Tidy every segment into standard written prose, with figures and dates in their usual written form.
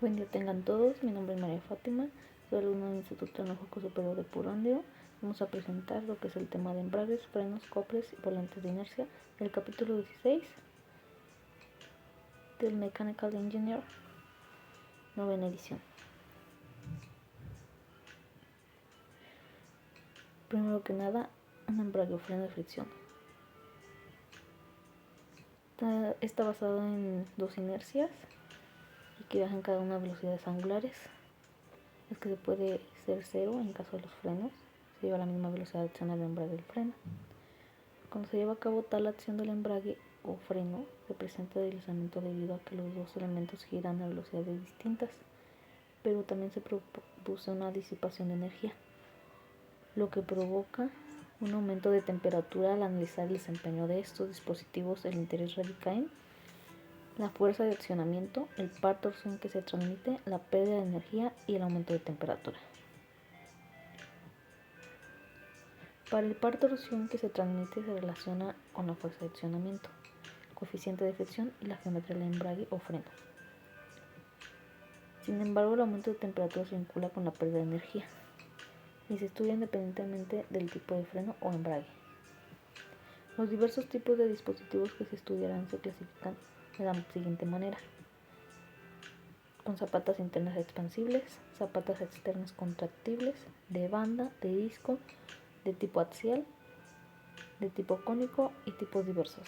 Buen día tengan todos, mi nombre es María Fátima, soy alumna del Instituto Tecnológico Superior de Purondeo. Vamos a presentar lo que es el tema de embragues, frenos, coples y volantes de inercia, el capítulo 16 del Mechanical Engineer, novena edición. Primero que nada, un embrague o freno de fricción. Está basado en dos inercias y que viajan cada una a velocidades angulares. Es que se puede ser cero en caso de los frenos, se lleva la misma velocidad de acción del embrague del freno. Cuando se lleva a cabo tal acción del embrague o freno, se presenta deslizamiento debido a que los dos elementos giran a velocidades distintas, pero también se produce una disipación de energía, lo que provoca un aumento de temperatura. Al analizar el desempeño de estos dispositivos, el interés radica en la fuerza de accionamiento, el par torsión que se transmite, la pérdida de energía y el aumento de temperatura. Para el par torsión que se transmite se relaciona con la fuerza de accionamiento, el coeficiente de fricción y la geometría del embrague o freno. Sin embargo, el aumento de temperatura se vincula con la pérdida de energía y se estudia independientemente del tipo de freno o embrague. Los diversos tipos de dispositivos que se estudiarán se clasifican de la siguiente manera: con zapatas internas expansibles, zapatas externas contractibles, de banda, de disco, de tipo axial, de tipo cónico y tipos diversos.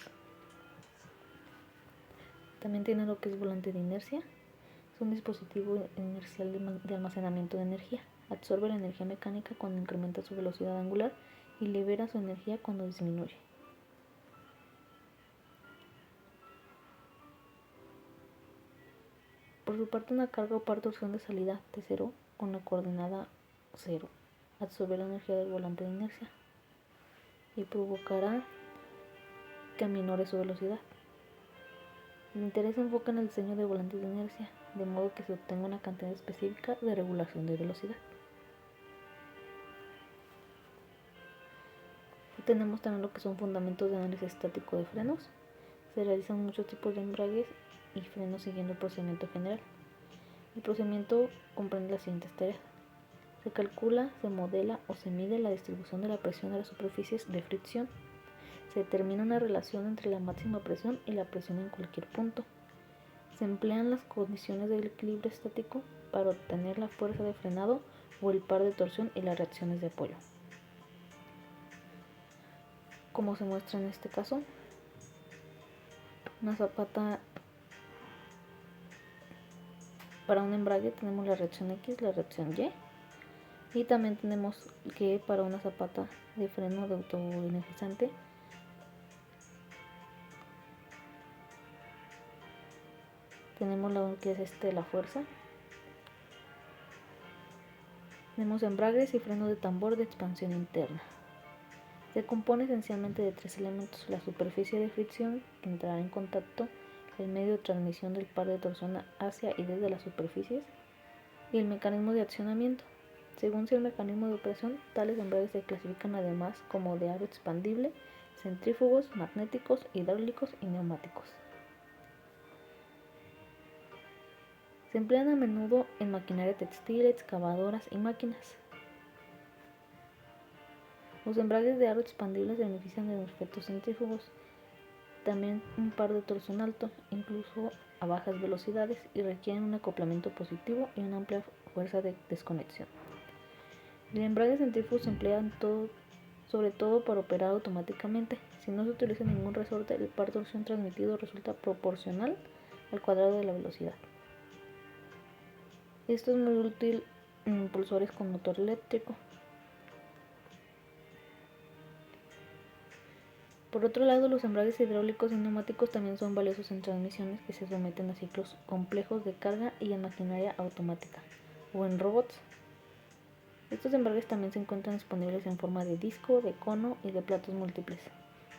También tiene lo que es volante de inercia. Es un dispositivo inercial de almacenamiento de energía. Absorbe la energía mecánica cuando incrementa su velocidad angular y libera su energía cuando disminuye. Por su parte, una carga o par torsión de salida T0 con la coordenada 0 absorbe la energía del volante de inercia y provocará que aminore su velocidad. El interés se enfoca en el diseño de volantes de inercia, de modo que se obtenga una cantidad específica de regulación de velocidad. Tenemos también lo que son fundamentos de análisis estático de frenos. Se realizan muchos tipos de embragues y frenos siguiendo el procedimiento general. El procedimiento comprende las siguientes tareas: se calcula, se modela o se mide la distribución de la presión de las superficies de fricción. Se determina una relación entre la máxima presión y la presión en cualquier punto. Se emplean las condiciones del equilibrio estático para obtener la fuerza de frenado o el par de torsión y las reacciones de apoyo. Como se muestra en este caso, una zapata para un embrague tenemos la reacción X, la reacción Y, y también tenemos que para una zapata de freno de autoenergizante tenemos lo que es la fuerza. Tenemos embragues y freno de tambor de expansión interna. Se compone esencialmente de tres elementos: la superficie de fricción, que entrará en contacto, el medio de transmisión del par de torsión hacia y desde las superficies, y el mecanismo de accionamiento. Según sea el mecanismo de operación, tales embragues se clasifican además como de aro expandible, centrífugos, magnéticos, hidráulicos y neumáticos. Se emplean a menudo en maquinaria textil, excavadoras y máquinas. Los embragues de aro expandible se benefician de los efectos centrífugos, también un par de torsión alto, incluso a bajas velocidades, y requieren un acoplamiento positivo y una amplia fuerza de desconexión. El embrague centrífugo se emplea sobre todo para operar automáticamente. Si no se utiliza ningún resorte, el par torsión transmitido resulta proporcional al cuadrado de la velocidad. Esto es muy útil en impulsores con motor eléctrico. Por otro lado, los embragues hidráulicos y neumáticos también son valiosos en transmisiones que se someten a ciclos complejos de carga y en maquinaria automática o en robots. Estos embragues también se encuentran disponibles en forma de disco, de cono y de platos múltiples,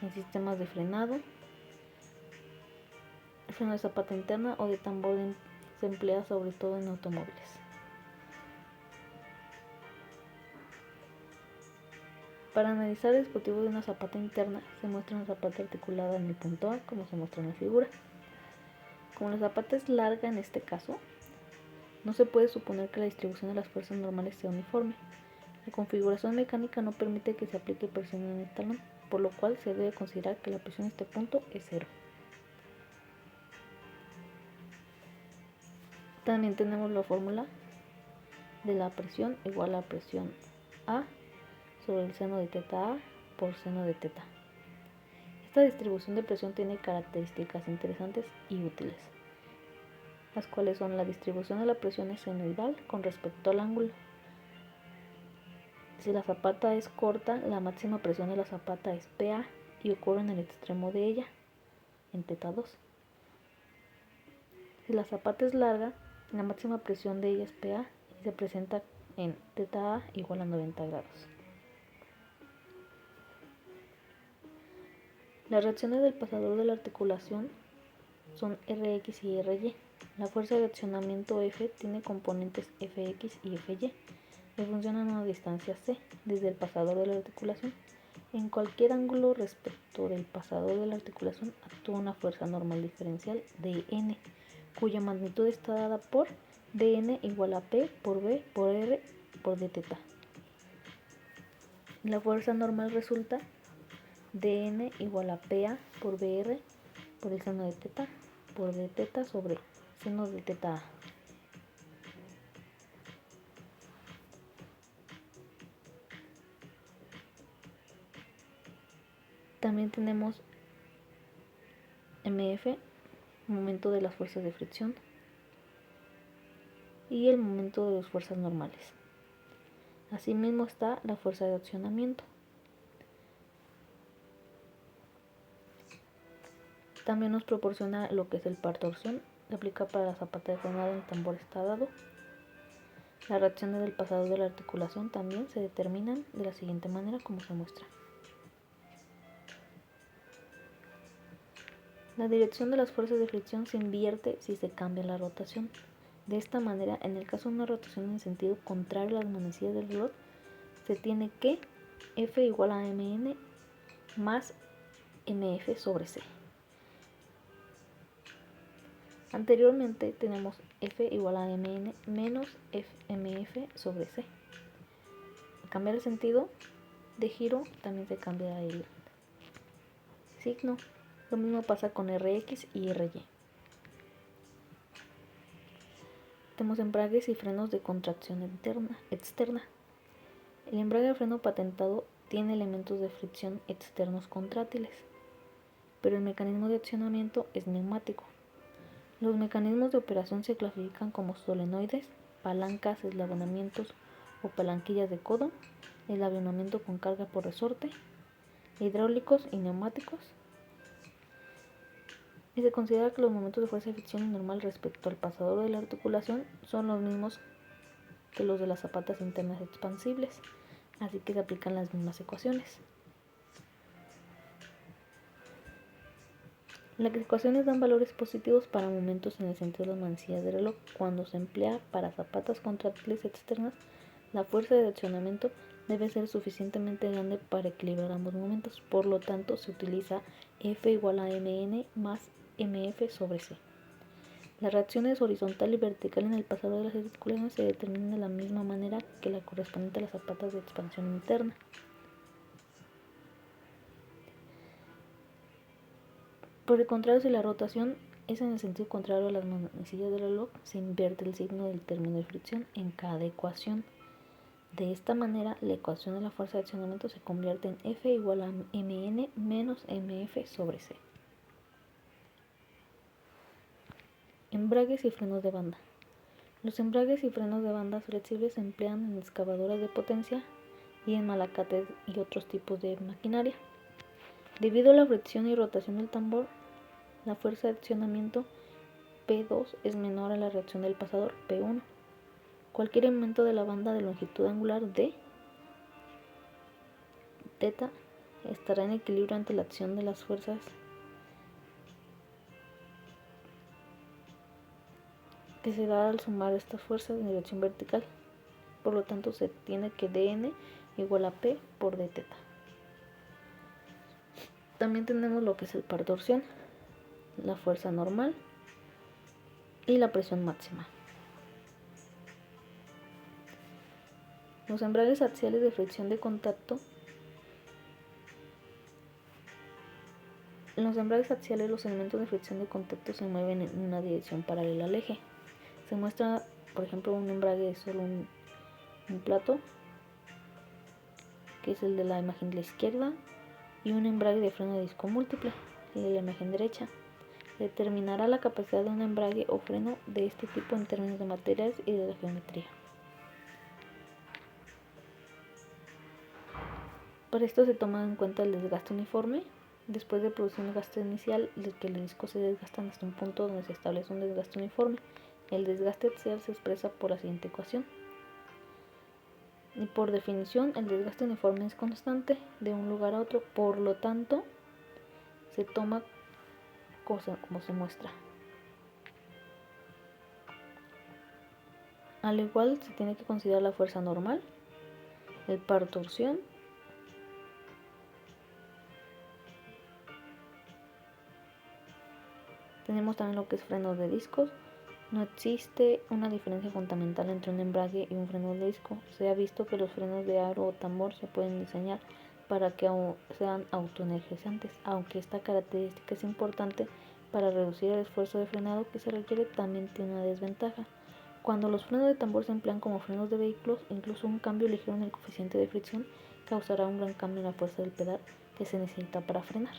en sistemas de frenado, freno de zapata interna o de tambor. Se emplea sobre todo en automóviles. Para analizar el dispositivo de una zapata interna, se muestra una zapata articulada en el punto A, como se muestra en la figura. Como la zapata es larga en este caso, No se puede suponer que la distribución de las fuerzas normales sea uniforme. La configuración mecánica no permite que se aplique presión en el talón, por lo cual se debe considerar que la presión en este punto es cero. También tenemos la fórmula de la presión igual a presión A sobre el seno de teta A por seno de teta. Esta distribución de presión tiene características interesantes y útiles, las cuales son: la distribución de la presión es senoidal con respecto al ángulo. Si la zapata es corta, la máxima presión de la zapata es PA y ocurre en el extremo de ella, en teta 2. Si la zapata es larga, la máxima presión de ella es PA y se presenta en teta A igual a 90 grados. Las reacciones del pasador de la articulación son Rx y Ry. La fuerza de accionamiento F tiene componentes Fx y Fy que funcionan a una distancia c desde el pasador de la articulación. En cualquier ángulo respecto del pasador de la articulación actúa una fuerza normal diferencial dN, cuya magnitud está dada por dN igual a P por B por R por d teta. La fuerza normal resulta dN igual a PA por BR por el seno de teta por d teta sobre seno de teta A. También tenemos MF, momento de las fuerzas de fricción, y el momento de las fuerzas normales. Asimismo está la fuerza de accionamiento. También nos proporciona lo que es el par torsión, se aplica para la zapata de frenado en el tambor está dado. Las reacciones del pasador de la articulación también se determinan de la siguiente manera, como se muestra. La dirección de las fuerzas de fricción se invierte si se cambia la rotación. De esta manera, en el caso de una rotación en sentido contrario a las manecillas del reloj, se tiene que F igual a Mn más Mf sobre C. Anteriormente tenemos F igual a Mn menos Mf sobre C. Al cambiar el sentido de giro, también se cambia el signo. Lo mismo pasa con Rx y Ry. Tenemos embragues y frenos de contracción externa. El embrague de freno patentado tiene elementos de fricción externos contráctiles, pero el mecanismo de accionamiento es neumático. Los mecanismos de operación se clasifican como solenoides, palancas, eslabonamientos o palanquillas de codo, eslabonamiento con carga por resorte, hidráulicos y neumáticos. Y se considera que los momentos de fuerza de fricción normal respecto al pasador de la articulación son los mismos que los de las zapatas internas expansibles, así que se aplican las mismas ecuaciones. Las ecuaciones dan valores positivos para momentos en el sentido de las manecillas de reloj. Cuando se emplea para zapatas contráctiles externas, la fuerza de accionamiento debe ser suficientemente grande para equilibrar ambos momentos. Por lo tanto, se utiliza F igual a Mn más Mf sobre C. Las reacciones horizontal y vertical en el pasador de las articulaciones se determinan de la misma manera que la correspondiente a las zapatas de expansión interna. Por el contrario, si la rotación es en el sentido contrario a las manecillas del reloj, se invierte el signo del término de fricción en cada ecuación. De esta manera, la ecuación de la fuerza de accionamiento se convierte en F igual a Mn menos Mf sobre C. Embragues y frenos de banda. Los embragues y frenos de banda flexibles se emplean en excavadoras de potencia y en malacates y otros tipos de maquinaria. Debido a la fricción y rotación del tambor, la fuerza de accionamiento P2 es menor a la reacción del pasador P1. Cualquier elemento de la banda de longitud angular d teta estará en equilibrio ante la acción de las fuerzas que se da al sumar estas fuerzas en dirección vertical. Por lo tanto, se tiene que dN igual a P por d teta. También tenemos lo que es el par torsión, la fuerza normal y la presión máxima. Los embragues axiales de fricción de contacto. En los embragues axiales los elementos de fricción de contacto se mueven en una dirección paralela al eje. Se muestra, por ejemplo, un embrague de solo un plato, que es el de la imagen de la izquierda, y un embrague de freno de disco múltiple, el de la imagen derecha. Determinará la capacidad de un embrague o freno de este tipo en términos de materiales y de la geometría. Para esto se toma en cuenta el desgaste uniforme. Después de producir un desgaste inicial, el que los discos se desgastan hasta un punto donde se establece un desgaste uniforme. El desgaste axial se expresa por la siguiente ecuación. Y por definición, el desgaste uniforme es constante de un lugar a otro, por lo tanto, se toma como se muestra. Al igual, se tiene que considerar la fuerza normal, el par torsión, tenemos también lo que es frenos de discos. No existe una diferencia fundamental entre un embrague y un freno de disco. Se ha visto que los frenos de aro o tambor se pueden diseñar para que sean autoenergizantes, aunque esta característica es importante para reducir el esfuerzo de frenado que se requiere, también tiene una desventaja. Cuando los frenos de tambor se emplean como frenos de vehículos, incluso un cambio ligero en el coeficiente de fricción causará un gran cambio en la fuerza del pedal que se necesita para frenar.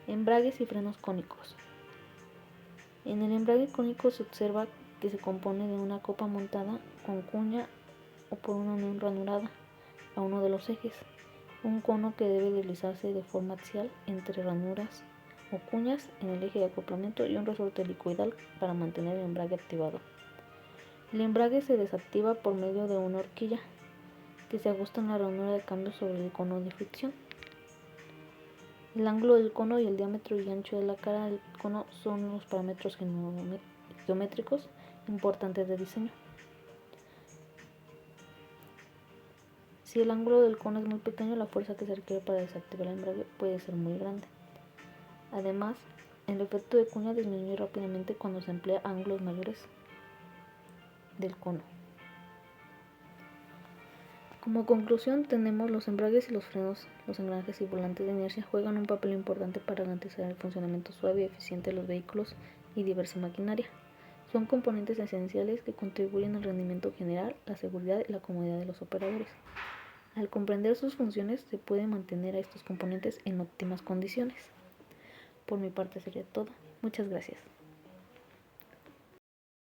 Embragues y frenos cónicos. En el embrague cónico se observa que se compone de una copa montada con cuña o por una unión ranurada a uno de los ejes, un cono que debe deslizarse de forma axial entre ranuras o cuñas en el eje de acoplamiento y un resorte helicoidal para mantener el embrague activado. El embrague se desactiva por medio de una horquilla que se ajusta en la ranura de cambio sobre el cono de fricción. El ángulo del cono y el diámetro y ancho de la cara del cono son los parámetros geométricos importantes de diseño. Si el ángulo del cono es muy pequeño, la fuerza que se requiere para desactivar el embrague puede ser muy grande. Además, el efecto de cuña disminuye rápidamente cuando se emplea ángulos mayores del cono. Como conclusión, tenemos los embragues y los frenos, los engranajes y volantes de inercia juegan un papel importante para garantizar el funcionamiento suave y eficiente de los vehículos y diversa maquinaria. Son componentes esenciales que contribuyen al rendimiento general, la seguridad y la comodidad de los operadores. Al comprender sus funciones, se puede mantener a estos componentes en óptimas condiciones. Por mi parte sería todo. Muchas gracias.